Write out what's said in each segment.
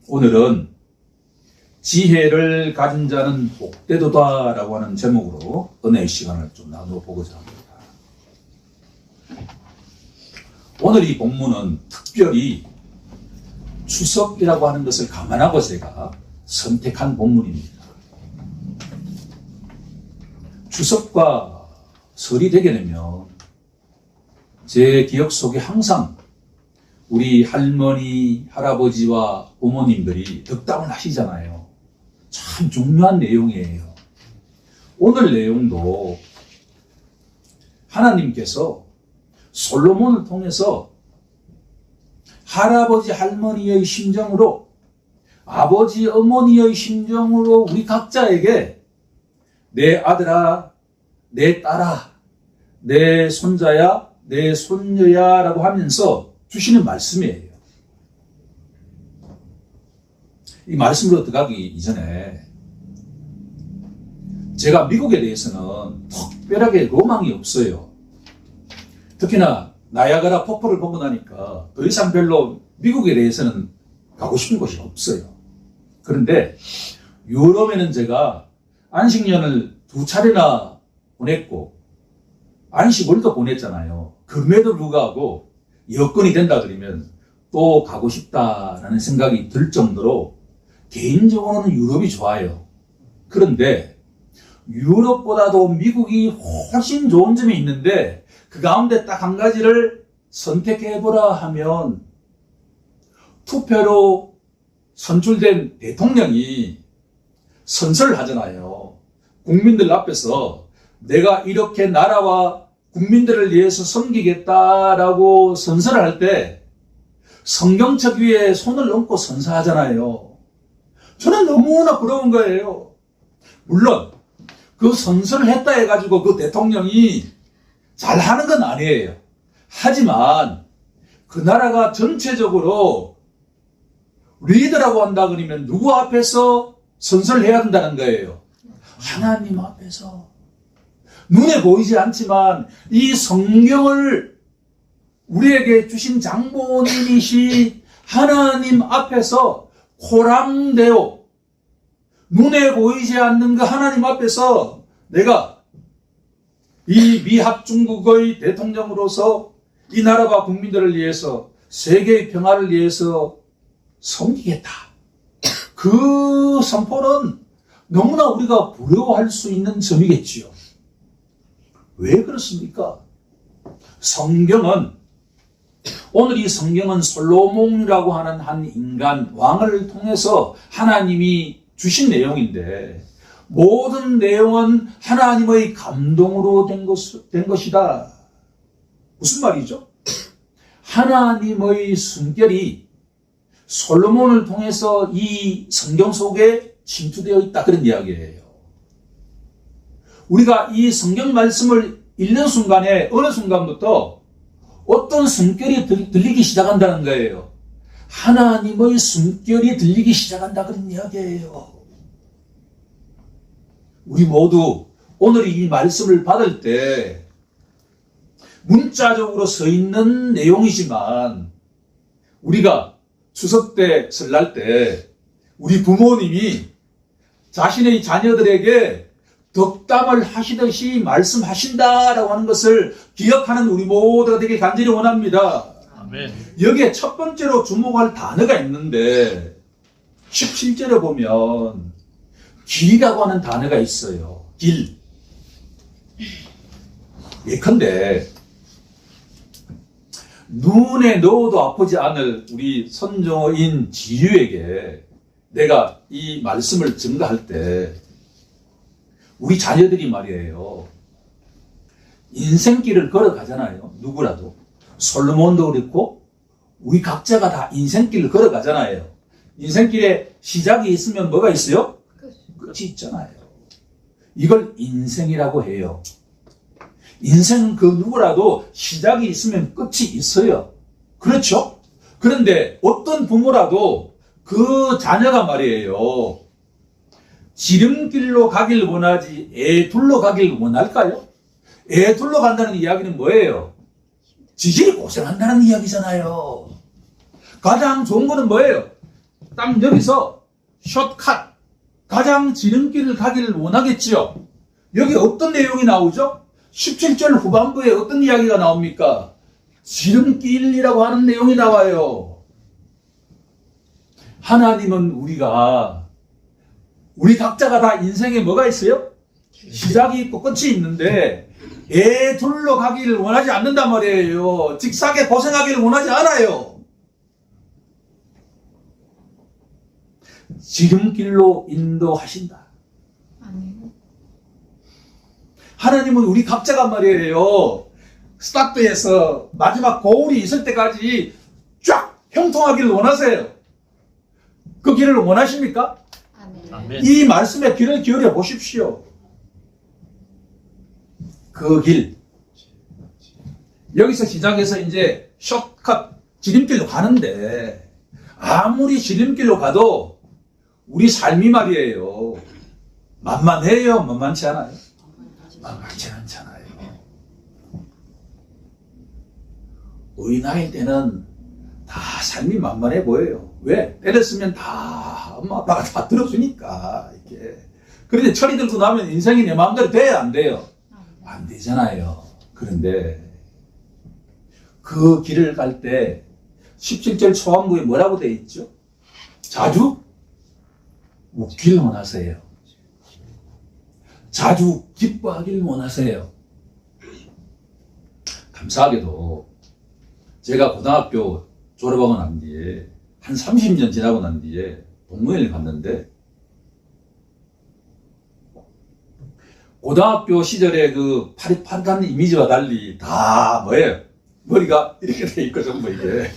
오늘은 지혜를 가진 자는 복되도다 라고 하는 제목으로 은혜의 시간을 좀 나누어 보고자 합니다. 오늘 이 본문은 특별히 추석이라고 하는 것을 감안하고 제가 선택한 본문입니다. 추석과 설이 되게 되면 제 기억 속에 항상 우리 할머니, 할아버지와 부모님들이 덕담을 하시잖아요. 참 중요한 내용이에요. 오늘 내용도 하나님께서 솔로몬을 통해서 할아버지, 할머니의 심정으로, 아버지, 어머니의 심정으로 우리 각자에게 내 아들아, 내 딸아, 내 손자야, 내 손녀야 라고 하면서 주시는 말씀이에요. 이 말씀으로 들어가기 이전에 제가 미국에 대해서는 특별하게 로망이 없어요. 특히나 나야가라 폭포를 보고 나니까 더 이상 별로 미국에 대해서는 가고 싶은 곳이 없어요. 그런데 유럽에는 제가 안식년을 2차례나 보냈고 안식월도 보냈잖아요. 그럼에도 불구하고 여건이 된다 그러면 또 가고 싶다라는 생각이 들 정도로 개인적으로는 유럽이 좋아요. 그런데 유럽보다도 미국이 훨씬 좋은 점이 있는데 그 가운데 딱 한 가지를 선택해보라 하면 투표로 선출된 대통령이 선서를 하잖아요. 국민들 앞에서 내가 이렇게 나라와 국민들을 위해서 섬기겠다라고 선서를 할 때 성경책 위에 손을 얹고 선서하잖아요. 저는 너무나 부러운 거예요. 물론 그 선서를 했다 해가지고 그 대통령이 잘하는 건 아니에요. 하지만 그 나라가 전체적으로 리더라고 한다 그러면 누구 앞에서 선서를 해야 된다는 거예요? 하나님 앞에서. 눈에 보이지 않지만 이 성경을 우리에게 주신 장본인이시 하나님 앞에서 코랑되어 눈에 보이지 않는 그 하나님 앞에서 내가 이 미합 중국의 대통령으로서 이 나라와 국민들을 위해서 세계의 평화를 위해서 섬기겠다. 그 선포는 너무나 우리가 부러워할 수 있는 점이겠지요. 왜 그렇습니까? 성경은 오늘 이 성경은 솔로몬이라고 하는 한 인간 왕을 통해서 하나님이 주신 내용인데 모든 내용은 하나님의 감동으로 된 것이다. 무슨 말이죠? 하나님의 숨결이 솔로몬을 통해서 이 성경 속에 침투되어 있다. 그런 이야기예요. 우리가 이 성경 말씀을 읽는 순간에 어느 순간부터 어떤 숨결이 들리기 시작한다는 거예요. 하나님의 숨결이 들리기 시작한다. 그런 이야기예요. 우리 모두 오늘 이 말씀을 받을 때 문자적으로 써 있는 내용이지만 우리가 추석 때, 설날 때 우리 부모님이 자신의 자녀들에게 덕담을 하시듯이 말씀하신다라고 하는 것을 기억하는 우리 모두가 되길 간절히 원합니다. 아멘. 여기에 첫 번째로 주목할 단어가 있는데 17절에 보면 길이라고 하는 단어가 있어요. 길. 예컨대 눈에 넣어도 아프지 않을 우리 선조인 지유에게 내가 이 말씀을 증거할 때 우리 자녀들이 말이에요. 인생길을 걸어가잖아요. 누구라도. 솔로몬도 그렇고 우리 각자가 다 인생길을 걸어가잖아요. 인생길에 시작이 있으면 뭐가 있어요? 끝이 있잖아요. 이걸 인생이라고 해요. 인생은 그 누구라도 시작이 있으면 끝이 있어요. 그렇죠? 그런데 어떤 부모라도 그 자녀가 말이에요. 지름길로 가길 원하지 애둘러 가길 원할까요? 애둘러 간다는 이야기는 뭐예요? 지질이 고생한다는 이야기잖아요. 가장 좋은 거는 뭐예요? 딱 여기서 숏컷, 가장 지름길을 가기를 원하겠지요. 여기 어떤 내용이 나오죠? 17절 후반부에 어떤 이야기가 나옵니까? 지름길이라고 하는 내용이 나와요. 하나님은 우리 각자가 다 인생에 뭐가 있어요? 시작이 있고 끝이 있는데 애둘러 가기를 원하지 않는단 말이에요. 직사게 고생하기를 원하지 않아요. 지름길로 인도하신다. 하나님은 우리 각자가 말이에요. 스타트에서 마지막 고울이 있을 때까지 쫙 형통하기를 원하세요. 그 길을 원하십니까? 아멘. 이 말씀에 귀를 기울여 보십시오. 그 길. 여기서 시작해서 이제 숏컷 지름길로 가는데 아무리 지름길로 가도 우리 삶이 말이에요. 만만해요? 만만치 않아요? 만만치 않잖아요. 우리 나이 때는 다 삶이 만만해 보여요. 왜? 때렸으면 다 엄마 아빠가 다 들어주니까 이렇게. 그런데 철이 들고 나면 인생이 내 마음대로 돼야 안 돼요? 안 되잖아요. 그런데 그 길을 갈 때 17절 초반부에 뭐라고 되어 있죠? 자주 웃길 원하세요. 자주 기뻐하길 원하세요. 감사하게도 제가 고등학교 졸업하고 난 뒤에 한 30년 지나고 난 뒤에 동문회를 갔는데 고등학교 시절에 그 파릇파릇한 이미지와 달리 다 뭐예요? 머리가 이렇게 돼 있고 전부 이게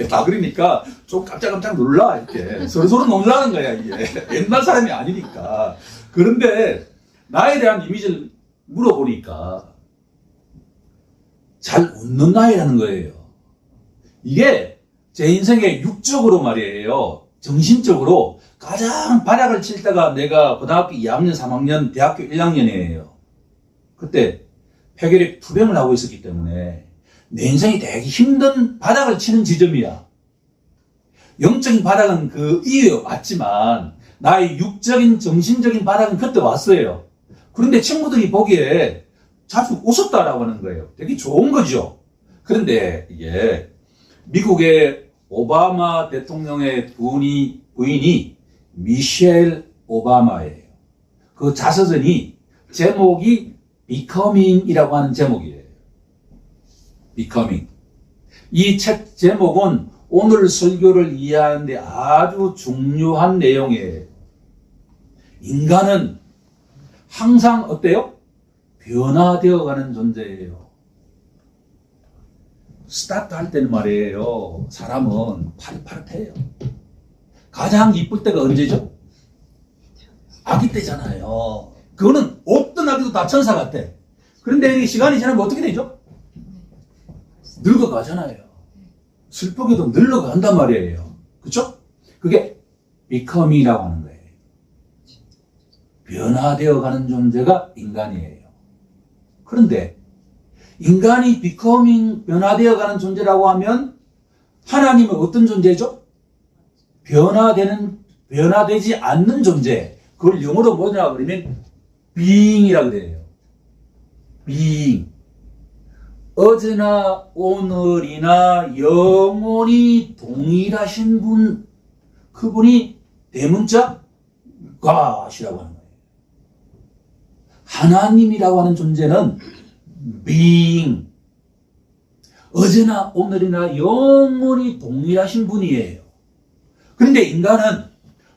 다 그러니까 좀 깜짝깜짝 놀라 이렇게 서로 놀라는 거야 이게 옛날 사람이 아니니까. 그런데 나에 대한 이미지를 물어보니까 잘 웃는 나이라는 거예요. 이게 제 인생의 육적으로 말이에요. 정신적으로 가장 발약을 칠 때가 내가 고등학교 2학년, 3학년, 대학교 1학년이에요. 그때 폐결핵 투병을 하고 있었기 때문에 내 인생이 되게 힘든 바닥을 치는 지점이야. 영적인 바닥은 그 이후에 왔지만 나의 육적인 정신적인 바닥은 그때 왔어요. 그런데 친구들이 보기에 자주 웃었다라고 하는 거예요. 되게 좋은 거죠. 그런데 이게 미국의 오바마 대통령의 부인이 미셸 오바마예요. 그 자서전이 제목이 Becoming이라고 하는 제목이에요. Becoming. 이 책 제목은 오늘 설교를 이해하는 데 아주 중요한 내용이에요. 인간은 항상 어때요? 변화되어가는 존재예요. 스타트 할 때는 말이에요. 사람은 파릇파릇해요. 가장 이쁠 때가 언제죠? 아기 때잖아요. 그거는 어떤 아기도 다 천사 같아. 그런데 시간이 지나면 어떻게 되죠? 늙어가잖아요. 슬프게도 늙어간단 말이에요. 그렇죠? 그게 becoming이라고 하는 거예요. 변화되어가는 존재가 인간이에요. 그런데 인간이 becoming, 변화되어가는 존재라고 하면 하나님은 어떤 존재죠? 변화되지 않는 존재. 그걸 영어로 뭐냐고 그러면 being이라고 그래요. being. 어제나 오늘이나 영원히 동일하신 분, 그분이 대문자 God이라고 하는 거예요. 하나님이라고 하는 존재는 being, 어제나 오늘이나 영원히 동일하신 분이에요. 그런데 인간은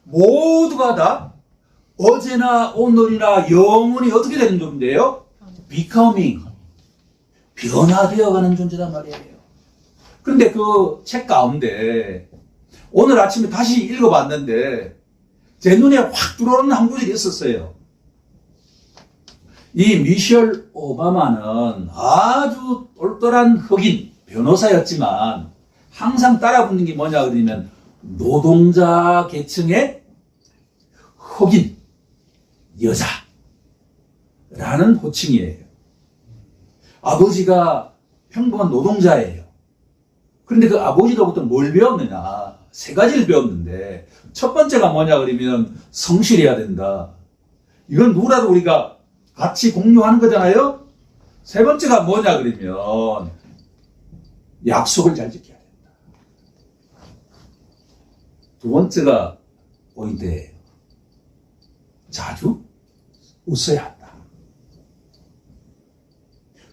모두가 다 어제나 오늘이나 영원히 어떻게 되는 존재예요? becoming, 변화되어가는 존재란 말이에요. 그런데 그 책 가운데 오늘 아침에 다시 읽어봤는데 제 눈에 확 들어오는 한 구절이 있었어요. 이 미셸 오바마는 아주 똘똘한 흑인 변호사였지만 항상 따라붙는 게 뭐냐 그러면 노동자 계층의 흑인 여자라는 호칭이에요. 아버지가 평범한 노동자예요. 그런데 그 아버지로부터 뭘 배웠느냐? 세 가지를 배웠는데 첫 번째가 뭐냐 그러면 성실해야 된다. 이건 누구라도 우리가 같이 공유하는 거잖아요. 세 번째가 뭐냐 그러면 약속을 잘 지켜야 된다. 두 번째가 포인트예요. 자주 웃어야 한다.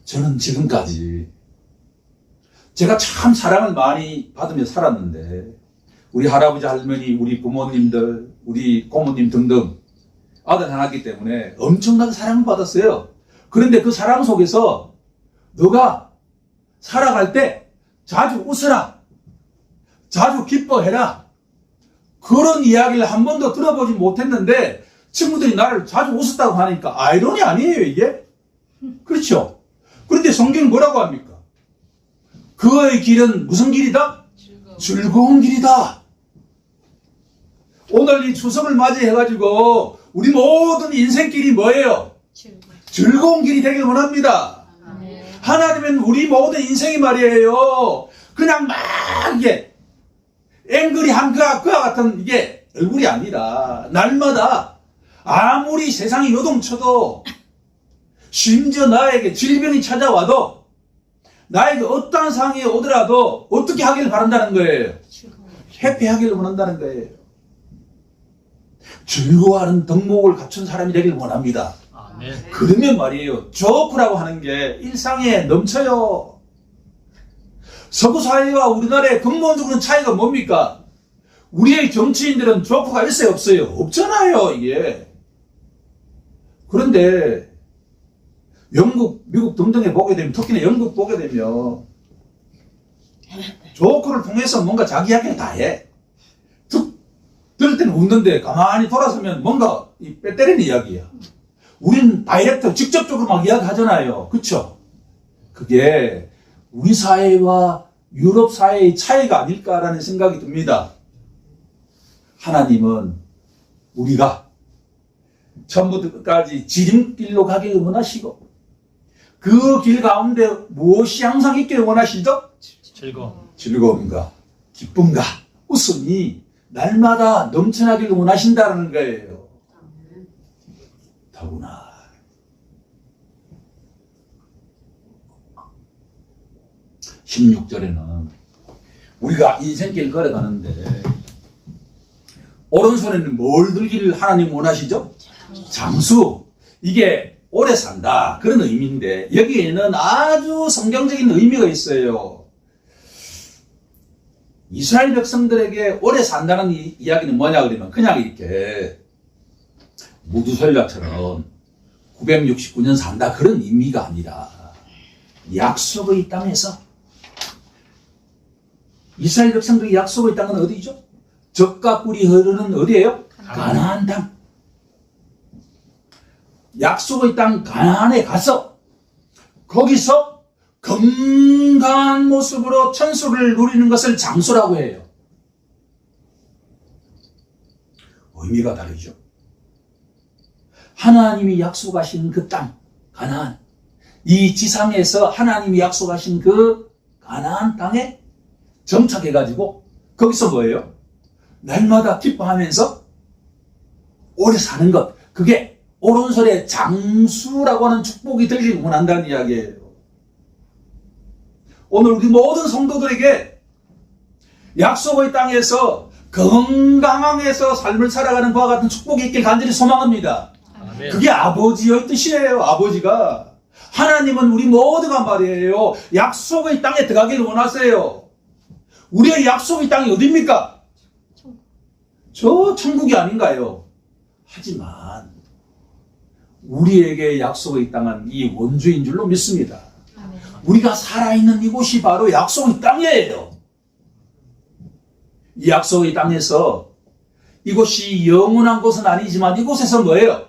저는 지금까지 제가 참 사랑을 많이 받으며 살았는데 우리 할아버지 할머니 우리 부모님들 우리 고모님 등등 아들 하나이기 때문에 엄청나게 사랑을 받았어요. 그런데 그 사랑 속에서 너가 살아갈 때 자주 웃어라, 자주 기뻐해라, 그런 이야기를 한 번도 들어보지 못했는데 친구들이 나를 자주 웃었다고 하니까 아이러니 아니에요 이게? 그렇죠? 그런데 성경은 뭐라고 합니까? 그의 길은 무슨 길이다? 즐거운 길이다. 오늘 이 추석을 맞이해가지고 우리 모든 인생길이 뭐예요? 즐거운 길이 되길 원합니다. 하나님은 우리 모든 인생이 말이에요. 그냥 막 이게 앵그리한 그와 같은 이게 얼굴이 아니라 날마다 아무리 세상이 요동쳐도 심지어 나에게 질병이 찾아와도 나에게 어떠한 상황이 오더라도 어떻게 하기를 바란다는 거예요? 해피하기를 원한다는 거예요. 즐거워하는 덕목을 갖춘 사람이 되길 원합니다. 아멘. 그러면 말이에요, 조크라고 하는 게 일상에 넘쳐요. 서구 사회와 우리나라의 근본적인 차이가 뭡니까? 우리의 정치인들은 조크가 있어요, 없어요? 없잖아요, 이게. 그런데 영국, 미국 등등에 보게 되면, 특히나 영국 보게 되면 조크를 통해서 뭔가 자기 이야기를 다 해. 들을 때는 웃는데 가만히 돌아서면 뭔가 빼 때리는 이야기야. 우린 다이렉트 직접적으로 막 이야기하잖아요. 그쵸? 그게 우리 사회와 유럽 사회의 차이가 아닐까라는 생각이 듭니다. 하나님은 우리가 처음부터 끝까지 지름길로 가기를 원하시고 그 길 가운데 무엇이 항상 있기를 원하시죠? 즐거움과 기쁨과 웃음이 날마다 넘쳐나기를 원하신다는 거예요. 더구나 16절에는 우리가 인생길 걸어가는데 오른손에는 뭘 들기를 하나님 원하시죠? 장수. 이게 오래 산다 그런 의미인데 여기에는 아주 성경적인 의미가 있어요. 이스라엘 백성들에게 오래 산다는 이야기는 뭐냐 그러면 그냥 이렇게 무두설가처럼 969년 산다 그런 의미가 아니라 약속의 땅에서 이스라엘 백성들의 약속의 땅은 어디죠? 젖과 꿀이 흐르는 어디예요? 가나안 땅. 약속의 땅 가나안에 가서 거기서 건강한 모습으로 천수를 누리는 것을 장수라고 해요. 의미가 다르죠. 하나님이 약속하신 그 땅, 가나안. 이 지상에서 하나님이 약속하신 그 가나안 땅에 정착해가지고 거기서 뭐예요? 날마다 기뻐하면서 오래 사는 것. 그게 오른손에 장수라고 하는 축복이 들기를 원한다는 이야기예요. 오늘 우리 모든 성도들에게 약속의 땅에서 건강해서 삶을 살아가는 그와 같은 축복이 있길 간절히 소망합니다. 아멘. 그게 아버지의 뜻이에요. 아버지가. 하나님은 우리 모두가 말이에요. 약속의 땅에 들어가기를 원하세요. 우리의 약속의 땅이 어디입니까? 저 천국이 아닌가요? 하지만 우리에게 약속의 땅은 이 원주인 줄로 믿습니다. 우리가 살아있는 이곳이 바로 약속의 땅이에요. 이 약속의 땅에서 이곳이 영원한 곳은 아니지만 이곳에서 뭐예요?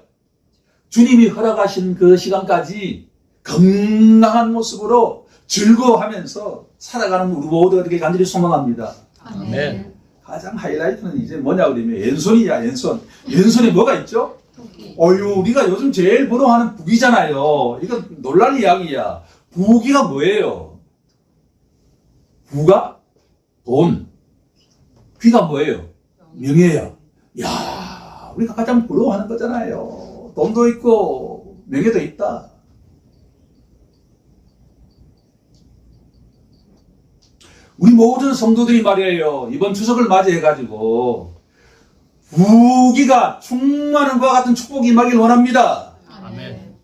주님이 허락하신 그 시간까지 건강한 모습으로 즐거워하면서 살아가는 우리 모두가 되게 간절히 소망합니다. 아멘. 가장 하이라이트는 이제 뭐냐 그러면 왼손이야, 왼손. 왼손에 뭐가 있죠? 우리가 요즘 제일 부러워하는 북이잖아요. 이건 놀랄 이야기야. 부귀가 뭐예요? 부가 돈, 귀가 뭐예요? 명예야. 야, 우리가 가장 부러워하는 거잖아요. 돈도 있고 명예도 있다. 우리 모든 성도들이 말이에요. 이번 추석을 맞이해가지고 부귀가 충만한 것과 같은 축복이 임하길 원합니다. 아멘.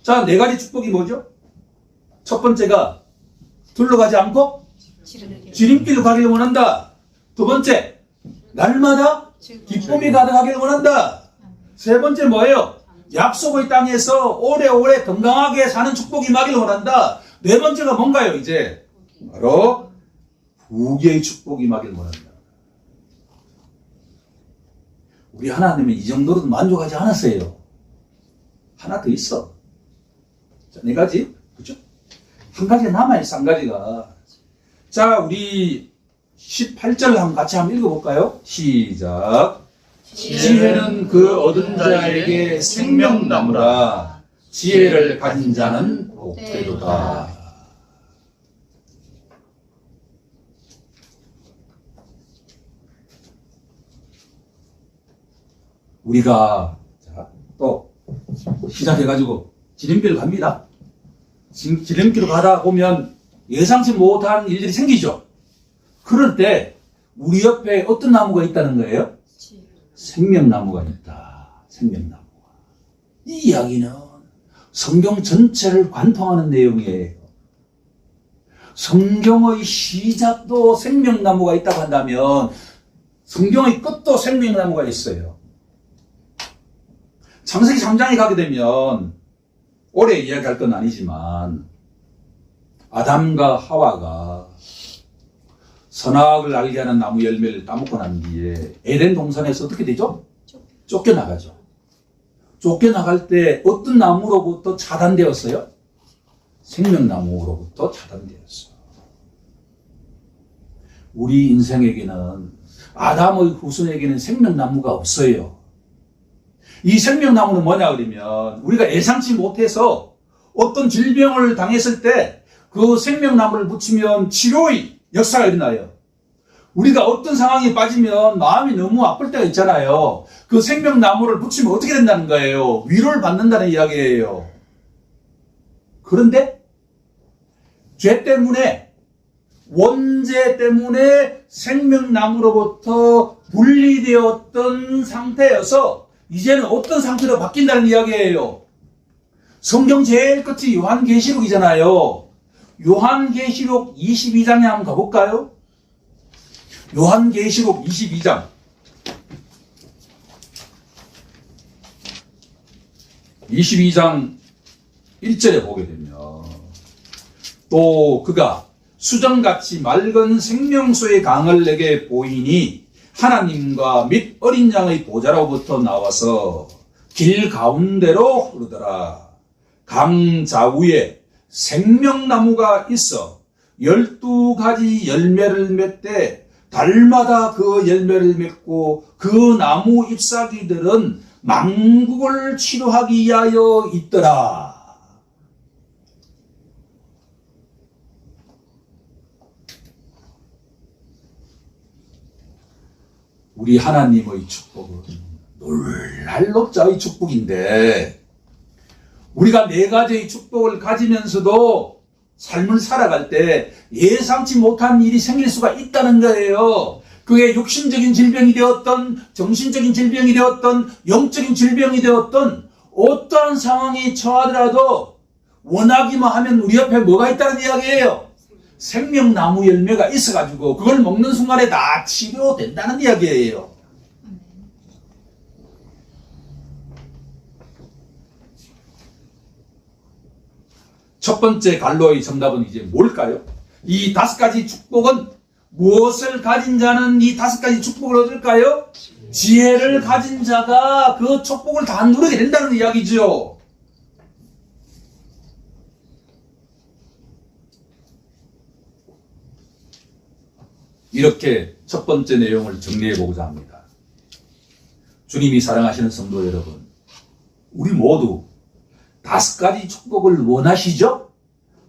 자, 네 가지 축복이 뭐죠? 첫 번째가 둘러가지 않고 지름길로 가기를 원한다. 두 번째, 날마다 기쁨이 가득하기를 원한다. 세 번째 뭐예요? 약속의 땅에서 오래오래 건강하게 사는 축복이 임하기를 원한다. 네 번째가 뭔가요, 이제? 바로 부귀의 축복이 임하기를 원한다. 우리 하나님은 이 정도로도 만족하지 않았어요. 하나 더 있어. 자, 네 가지. 그죠? 한 가지 남아있어, 한 가지가. 자, 우리 18절 같이 한번 읽어볼까요? 시작. 지혜는 그 얻은 자에게 생명나무라. 지혜를 가진 자는 복되도다. 우리가 자, 또 시작해가지고 지름길 갑니다. 지금 지름길로 가다 보면 예상치 못한 일들이 생기죠. 그럴 때 우리 옆에 어떤 나무가 있다는 거예요? 생명나무가 있다. 생명나무가. 이 이야기는 성경 전체를 관통하는 내용이에요. 성경의 시작도 생명나무가 있다고 한다면 성경의 끝도 생명나무가 있어요. 창세기 3장에 가게 되면 오래 이야기할 건 아니지만 아담과 하와가 선악을 알게 하는 나무 열매를 따먹고 난 뒤에 에덴 동산에서 어떻게 되죠? 쫓겨나가죠. 쫓겨나갈 때 어떤 나무로부터 차단되었어요? 생명나무로부터 차단되었어요. 우리 인생에게는 아담의 후손에게는 생명나무가 없어요. 이 생명나무는 뭐냐 그러면 우리가 예상치 못해서 어떤 질병을 당했을 때 그 생명나무를 붙이면 치료의 역사가 일어나요. 우리가 어떤 상황에 빠지면 마음이 너무 아플 때가 있잖아요. 그 생명나무를 붙이면 어떻게 된다는 거예요? 위로를 받는다는 이야기예요. 그런데 죄 때문에 원죄 때문에 생명나무로부터 분리되었던 상태여서 이제는 어떤 상태로 바뀐다는 이야기예요. 성경 제일 끝이 요한계시록이잖아요. 요한계시록 22장에 한번 가볼까요? 요한계시록 22장. (22장) 1절에 보게 되면 또 그가 수정같이 맑은 생명수의 강을 내게 보이니 하나님과 및 어린 양의 보좌로부터 나와서 길 가운데로 흐르더라. 강 좌우에 생명나무가 있어 12가지 열매를 맺되 달마다 그 열매를 맺고 그 나무 잎사귀들은 만국을 치료하기 위하여 있더라. 우리 하나님의 축복은 놀랄 높자의 축복인데 우리가 네 가지의 축복을 가지면서도 삶을 살아갈 때 예상치 못한 일이 생길 수가 있다는 거예요. 그게 육신적인 질병이 되었던 정신적인 질병이 되었던 영적인 질병이 되었던 어떠한 상황이 처하더라도 원하기만 하면 우리 옆에 뭐가 있다는 이야기예요. 생명나무 열매가 있어가지고 그걸 먹는 순간에 다 치료된다는 이야기예요. 첫 번째 갈로의 정답은 이제 뭘까요? 이 5가지 축복은 무엇을 가진 자는 이 5가지 축복을 얻을까요? 지혜를 가진 자가 그 축복을 다 누리게 된다는 이야기죠. 이렇게 첫 번째 내용을 정리해 보고자 합니다. 주님이 사랑하시는 성도 여러분, 우리 모두 5가지 축복을 원하시죠?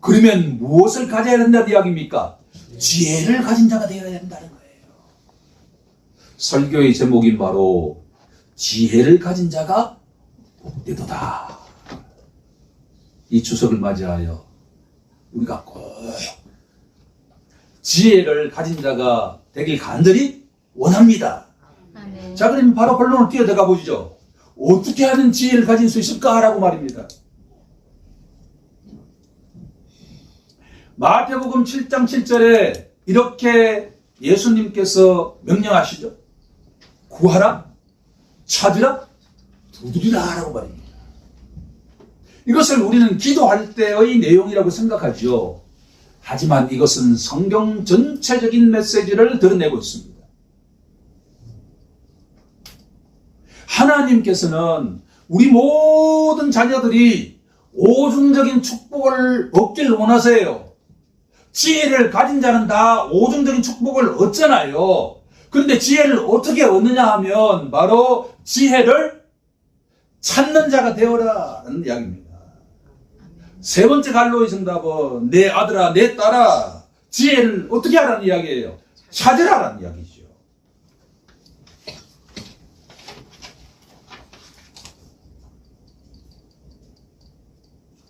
그러면 무엇을 가져야 된다는 이야기입니까? 지혜를 가진 자가 되어야 된다는 거예요. 설교의 제목인 바로 지혜를 가진 자가 복되도다. 이 추석을 맞이하여 우리가 꼭 지혜를 가진 자가 되길 간절히 원합니다. 아멘. 자, 그러면 바로 본론으로 뛰어들어가 보시죠. 어떻게 하면 지혜를 가질 수 있을까라고 말입니다. 마태복음 7장 7절에 이렇게 예수님께서 명령하시죠. 구하라, 찾으라, 두드리라 라고 말입니다. 이것을 우리는 기도할 때의 내용이라고 생각하죠. 하지만 이것은 성경 전체적인 메시지를 드러내고 있습니다. 하나님께서는 우리 모든 자녀들이 오중적인 축복을 얻길 원하세요. 지혜를 가진 자는 다 오중적인 축복을 얻잖아요. 그런데 지혜를 어떻게 얻느냐 하면 바로 지혜를 찾는 자가 되어라는 이야기입니다. 세 번째 갈로의 정답은 내 아들아 내 딸아 지혜를 어떻게 하라는 이야기예요? 찾으라는 이야기죠.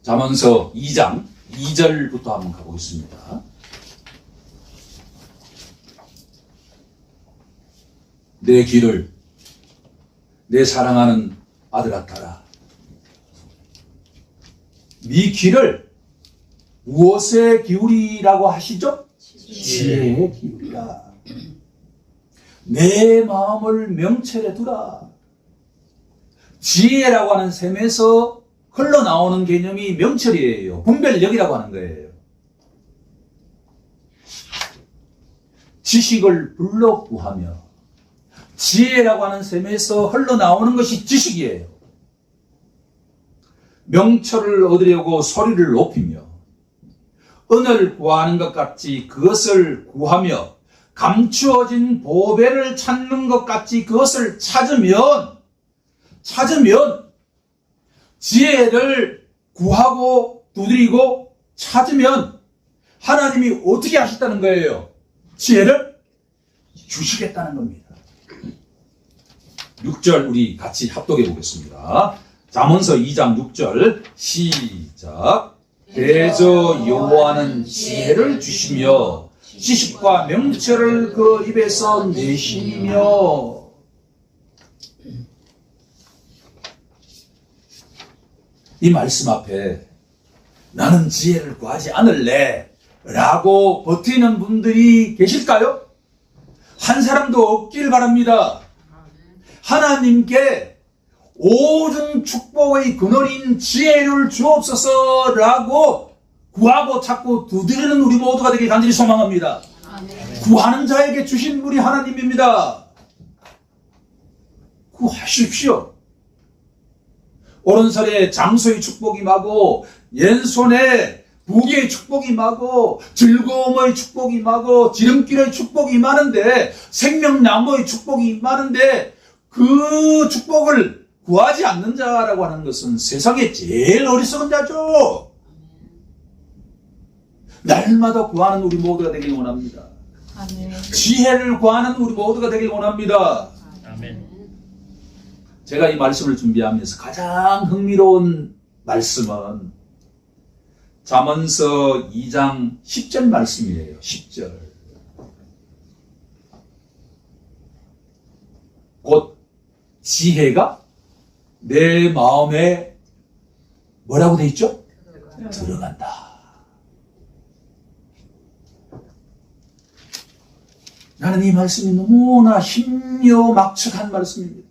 잠언서 2장 2절부터 한번 가보겠습니다. 내 길을 내 사랑하는 아들아 따라. 네 귀를 무엇에 기울이라고 하시죠? 지혜에 기울이라. 내 마음을 명철에 두라. 지혜라고 하는 셈에서 흘러나오는 개념이 명철이에요. 분별력이라고 하는 거예요. 지식을 불러 구하며 지혜라고 하는 셈에서 흘러나오는 것이 지식이에요. 명철을 얻으려고 소리를 높이며 은을 구하는 것 같이 그것을 구하며 감추어진 보배를 찾는 것 같이 그것을 찾으면 지혜를 구하고 두드리고 찾으면 하나님이 어떻게 하셨다는 거예요? 지혜를 주시겠다는 겁니다. 6절 우리 같이 합독해 보겠습니다. 잠언서 2장 6절 시작. 대저 여호와는 지혜를 주시며 지식과 명철을 그 입에서 내시며. 이 말씀 앞에 나는 지혜를 구하지 않을래 라고 버티는 분들이 계실까요? 한 사람도 없길 바랍니다. 하나님께 오중 축복의 근원인 지혜를 주옵소서 라고 구하고 찾고 두드리는 우리 모두가 되길 간절히 소망합니다. 아멘. 구하는 자에게 주신 분이 하나님입니다. 구하십시오. 오른손에 장소의 축복이 임하고 왼손에 부귀의 축복이 임하고 즐거움의 축복이 임하고 지름길의 축복이 임하는데 생명나무의 축복이 임하는데 그 축복을 구하지 않는 자라고 하는 것은 세상에 제일 어리석은 자죠. 날마다 구하는 우리 모두가 되길 원합니다. 아멘. 지혜를 구하는 우리 모두가 되길 원합니다. 아멘. 제가 이 말씀을 준비하면서 가장 흥미로운 말씀은 잠언서 2장 10절 말씀이에요. 10절. 곧 지혜가 내 마음에 뭐라고 돼 있죠? 들어간다. 나는 이 말씀이 너무나 신묘막측한 말씀입니다.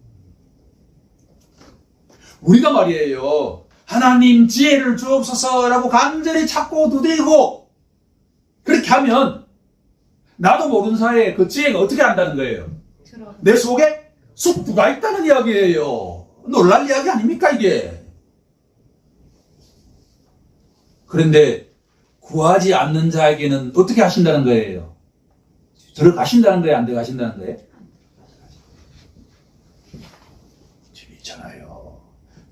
우리가 말이에요. 하나님 지혜를 주옵소서라고 간절히 찾고 두드리고 그렇게 하면 나도 모르는 사이에 그 지혜가 어떻게 한다는 거예요? 내 속에 숙부가 있다는 이야기예요. 놀랄 이야기 아닙니까 이게? 그런데 구하지 않는 자에게는 어떻게 하신다는 거예요? 들어가신다는 거예요? 안 들어가신다는 거예요? 재밌잖아요.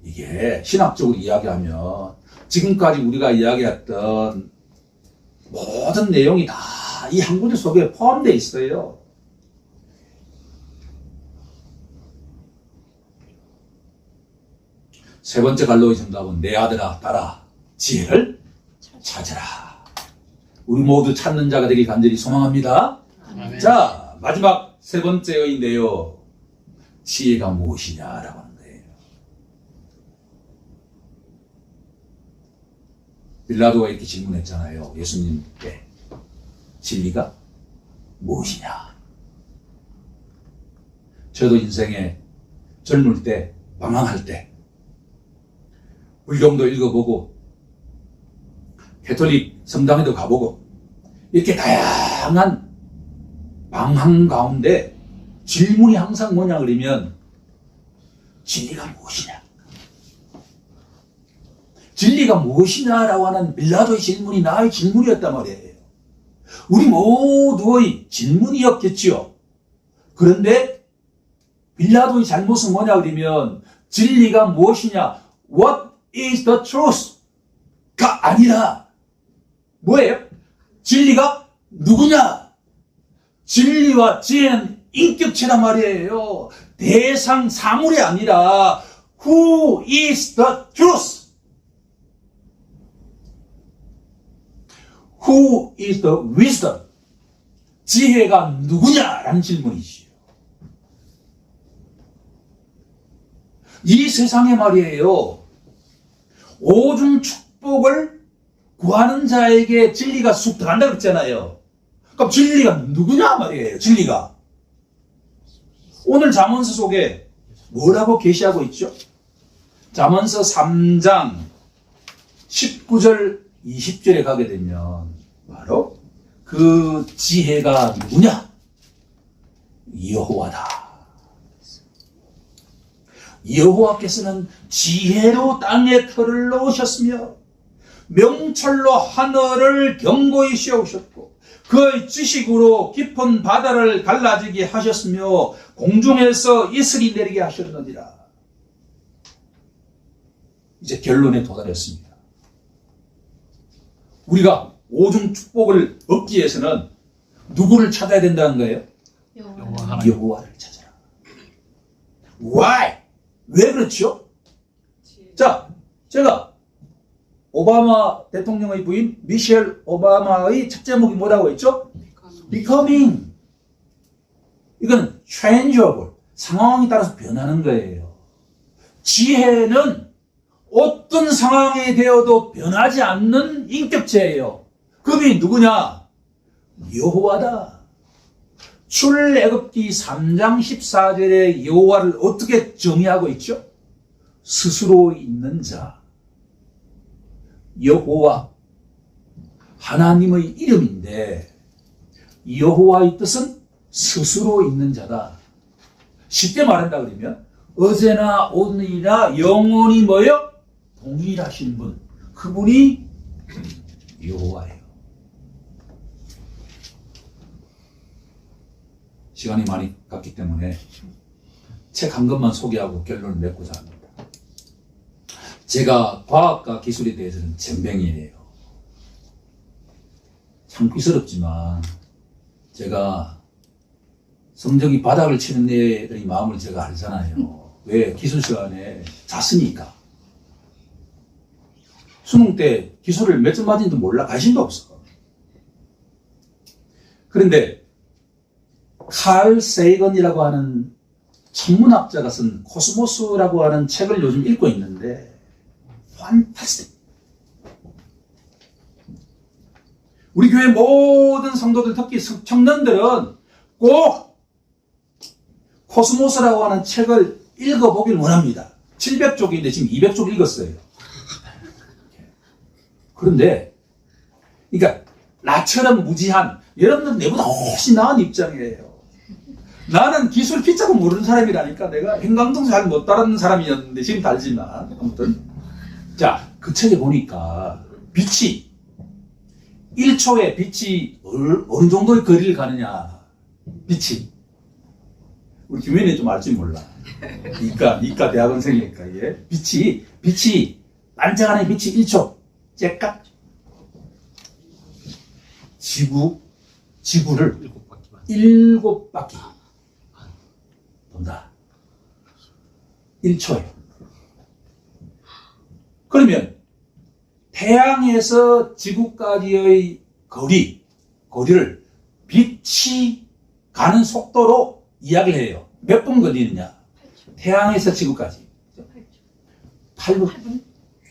이게 신학적으로 이야기하면 지금까지 우리가 이야기했던 모든 내용이 다 이 한 구절 속에 포함되어 있어요. 세 번째 갈로의 정답은 내 아들아 딸아 지혜를 찾으라. 우리 모두 찾는 자가 되길 간절히 소망합니다. 아멘. 자, 마지막 세 번째인데요. 지혜가 무엇이냐라고 하는 거예요. 빌라도가 이렇게 질문했잖아요. 예수님께. 진리가 무엇이냐? 저도 인생에 젊을 때, 방황할 때, 불경도 읽어보고, 가톨릭 성당에도 가보고, 이렇게 다양한 방황 가운데 질문이 항상 뭐냐 그러면, 진리가 무엇이냐? 진리가 무엇이냐라고 하는 빌라도의 질문이 나의 질문이었단 말이에요. 우리 모두의 질문이었겠지요. 그런데 빌라도의 잘못은 뭐냐 그러면 진리가 무엇이냐? What is the truth?가 아니라 뭐예요? 진리가 누구냐? 진리와 지혜는 인격체란 말이에요. 대상 사물이 아니라 Who is the truth? Who is the wisdom? 지혜가 누구냐라는 질문이지요. 이 세상에 말이에요. 오중 축복을 구하는 자에게 진리가 쑥 들어간다 그랬잖아요. 그럼 진리가 누구냐 말이에요. 진리가. 오늘 잠언서 속에 뭐라고 계시하고 있죠? 잠언서 3장 19절 20절에 가게 되면 바로 그 지혜가 누구냐? 여호와다. 여호와께서는 지혜로 땅에 털을 놓으셨으며 명철로 하늘을 견고히 씌우셨고 그의 지식으로 깊은 바다를 갈라지게 하셨으며 공중에서 이슬이 내리게 하셨느니라. 이제 결론에 도달했습니다. 우리가 오중 축복을 얻기 위해서는 누구를 찾아야 된다는 거예요? 여호와를 찾아라. Why? 왜 그렇죠? 자, 제가 오바마 대통령의 부인 미셸 오바마의 첫 제목이 뭐라고 했죠? Becoming. 이건 changeable. 상황에 따라서 변하는 거예요. 지혜는 어떤 상황에 되어도 변하지 않는 인격체예요. 그분이 누구냐? 여호와다. 출애굽기 3장 14절에 여호와를 어떻게 정의하고 있죠? 스스로 있는 자. 여호와, 하나님의 이름인데 여호와의 뜻은 스스로 있는 자다. 쉽게 말한다 그러면 어제나 오늘이나 영원히 뭐요? 동일하신 분. 그분이 여호와예요. 시간이 많이 갔기 때문에 책 한 권만 소개하고 결론을 맺고자 합니다. 제가 과학과 기술에 대해서는 전뱅이에요. 창피스럽지만 제가 성적이 바닥을 치는 애들의 마음을 제가 알잖아요. 왜? 기술 시간에 잤으니까. 수능 때 기술을 몇 점 맞은지도 몰라. 관심도 없어. 그런데 칼 세이건이라고 하는 천문학자가 쓴 코스모스라고 하는 책을 요즘 읽고 있는데 판타스틱. 우리 교회 모든 성도들, 특히 청년들은 꼭 코스모스라고 하는 책을 읽어보길 원합니다. 700쪽인데 지금 200쪽 읽었어요. 그런데 그러니까 나처럼 무지한, 여러분들 내보다 훨씬 나은 입장이에요. 나는 기술 피자도 모르는 사람이라니까. 내가 행강동 잘 못 따르는 사람이었는데 지금 달지만 아무튼 자, 그 책에 보니까 빛이 1초에 빛이 어느 정도의 거리를 가느냐. 빛이 우리 김현이 좀 알지 몰라. 이과 대학원생이니까 예. 빛이 반짝하는 빛이 1초 째깍. 지구를 7바퀴 돈다. 1초에. 그러면 태양에서 지구까지의 거리를 빛이 가는 속도로 이야기를 해요. 몇 분 걸리느냐? 태양에서 지구까지. 8분.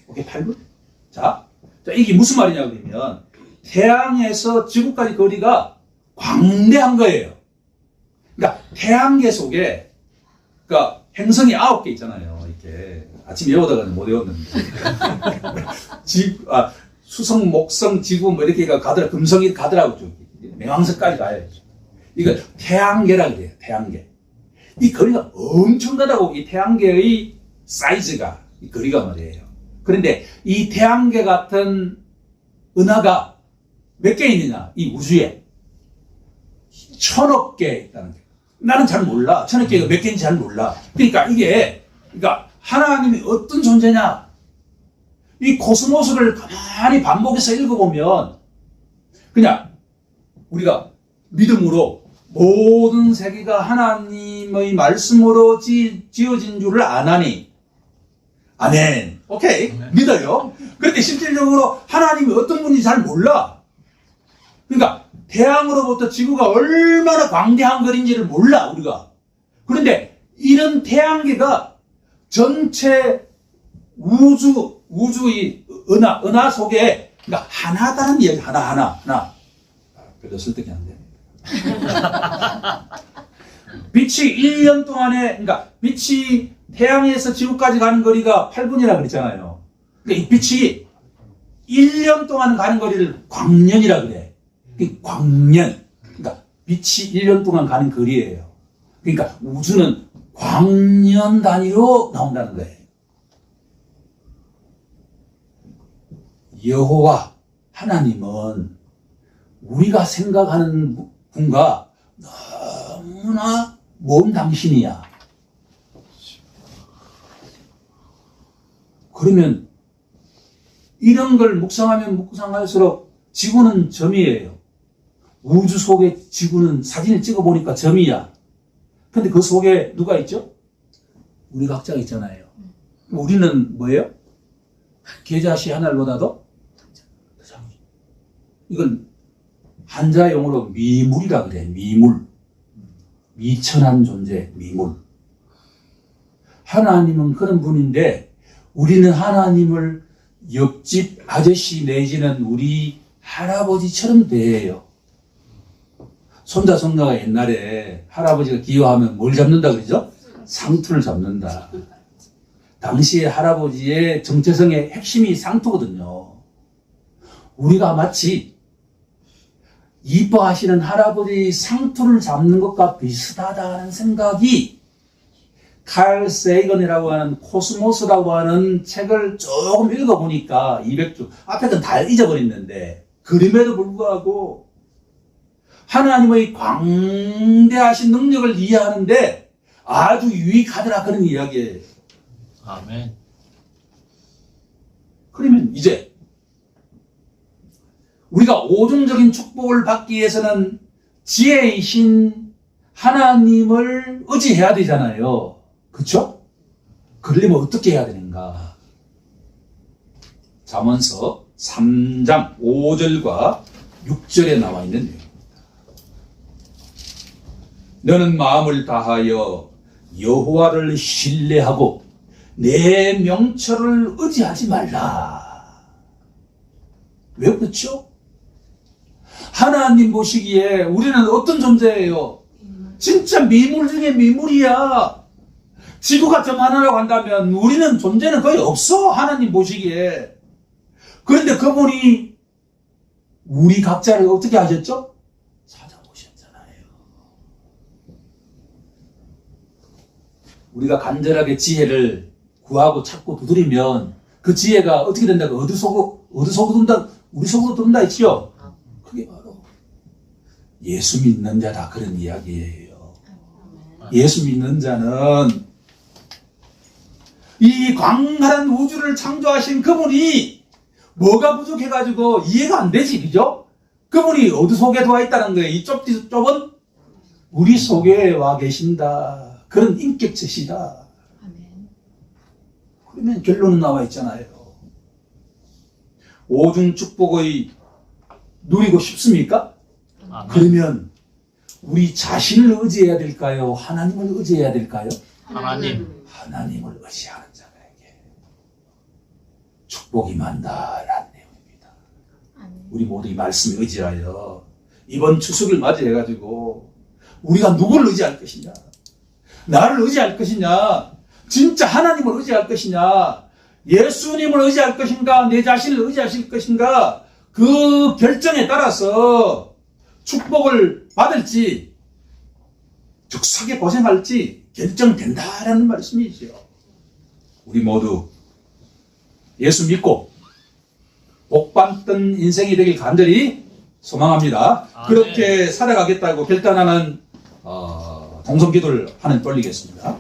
오케이, 8분. 자, 이게 무슨 말이냐 그러면 태양에서 지구까지 거리가 광대한 거예요. 그러니까 태양계 속에 그러니까 행성이 9개 있잖아요. 이렇게 아침에 외우다가는 못 외웠는데 수성, 목성, 지구 뭐 이렇게 가더라 금성이 가더라고 쭉冥王星까지 가요. 이거 태양계라 그래요. 태양계. 이 거리가 엄청나다고 이 태양계의 사이즈가 이 거리가 말이에요. 그런데 이 태양계 같은 은하가 몇 개 있느냐? 이 우주에 1000억 개 있다는 게. 나는 잘 몰라. 1000억 개가 몇 개인지 잘 몰라. 그러니까 그러니까 하나님이 어떤 존재냐? 이 코스모스를 가만히 반복해서 읽어보면 그냥 우리가 믿음으로 모든 세계가 하나님의 말씀으로 지어진 줄을 아나니. 아멘. 오케이. 믿어요. 그런데 실질적으로 하나님이 어떤 분인지 잘 몰라. 그러니까 태양으로부터 지구가 얼마나 광대한 거리인지를 몰라 우리가. 그런데 이런 태양계가 전체 우주의 은하 속에 그러니까 하나다는 이야기 하나. 별로 설득이 안 돼. 빛이 1년 동안에 그러니까 빛이 태양에서 지구까지 가는 거리가 8분이라 그랬잖아요. 그러니까 이 빛이 1년 동안 가는 거리를 광년이라 그래. 광년. 그러니까 빛이 1년 동안 가는 거리예요. 그러니까 우주는 광년 단위로 나온다는 거예요. 여호와 하나님은 우리가 생각하는 분과 너무나 먼 당신이야. 그러면 이런 걸 묵상하면 묵상할수록 지구는 점이에요. 우주 속에 지구는 사진을 찍어보니까 점이야. 근데 그 속에 누가 있죠? 우리 각자가 있잖아요. 우리는 뭐예요? 계자씨 하늘보다도 이건 한자 용어로 미물이라 그래. 미물. 미천한 존재, 미물. 하나님은 그런 분인데 우리는 하나님을 옆집 아저씨 내지는 우리 할아버지처럼 대해요. 손자 손녀가 옛날에 할아버지가 기여하면 뭘 잡는다 그러죠? 상투를 잡는다. 당시에 할아버지의 정체성의 핵심이 상투거든요. 우리가 마치 이뻐하시는 할아버지 상투를 잡는 것과 비슷하다는 생각이 칼 세이건이라고 하는 코스모스라고 하는 책을 조금 읽어보니까 200주 앞에 건 다 잊어버렸는데 그림에도 불구하고 하나님의 광대하신 능력을 이해하는데 아주 유익하더라 그런 이야기예요. 아멘. 그러면 이제 우리가 오중적인 축복을 받기 위해서는 지혜이신 하나님을 의지해야 되잖아요. 그렇죠? 그러려면 어떻게 해야 되는가? 잠언서 3장 5절과 6절에 나와 있는 내용입니다. 너는 마음을 다하여 여호와를 신뢰하고 내 명철을 의지하지 말라. 왜 그렇죠? 하나님 보시기에 우리는 어떤 존재예요? 진짜 미물 중에 미물이야. 지구가 점 하나라고 한다면 우리는 존재는 거의 없어. 하나님 보시기에. 그런데 그분이 우리 각자를 어떻게 하셨죠? 찾아보셨잖아요. 우리가 간절하게 지혜를 구하고 찾고 두드리면 그 지혜가 어떻게 된다고? 어디 속으로 든다? 우리 속으로 든다 했죠? 그게 바로 예수 믿는 자다 그런 이야기예요. 예수 믿는 자는 이 광활한 우주를 창조하신 그분이 뭐가 부족해가지고 이해가 안 되지, 그죠? 그분이 어디 속에 와 있다는 거예요. 이 좁은 우리 속에 와 계신다. 그런 인격체시다. 그러면 결론은 나와 있잖아요. 오중 축복의 누리고 싶습니까? 아멘. 그러면 우리 자신을 의지해야 될까요? 하나님을 의지해야 될까요? 하나님. 하나님을 의지하는 자에게 축복이 많다라는 내용입니다. 아멘. 우리 모두 이 말씀에 의지하여 이번 추석을 맞이해가지고 우리가 누구를 의지할 것이냐, 나를 의지할 것이냐, 진짜 하나님을 의지할 것이냐, 예수님을 의지할 것인가, 내 자신을 의지하실 것인가, 그 결정에 따라서 축복을 받을지 적석에 고생할지 결정된다라는 말씀이죠. 우리 모두 예수 믿고 복 받던 인생이 되길 간절히 소망합니다. 아멘. 그렇게 살아가겠다고 결단하는 동성기도를 하는 돌리겠습니다.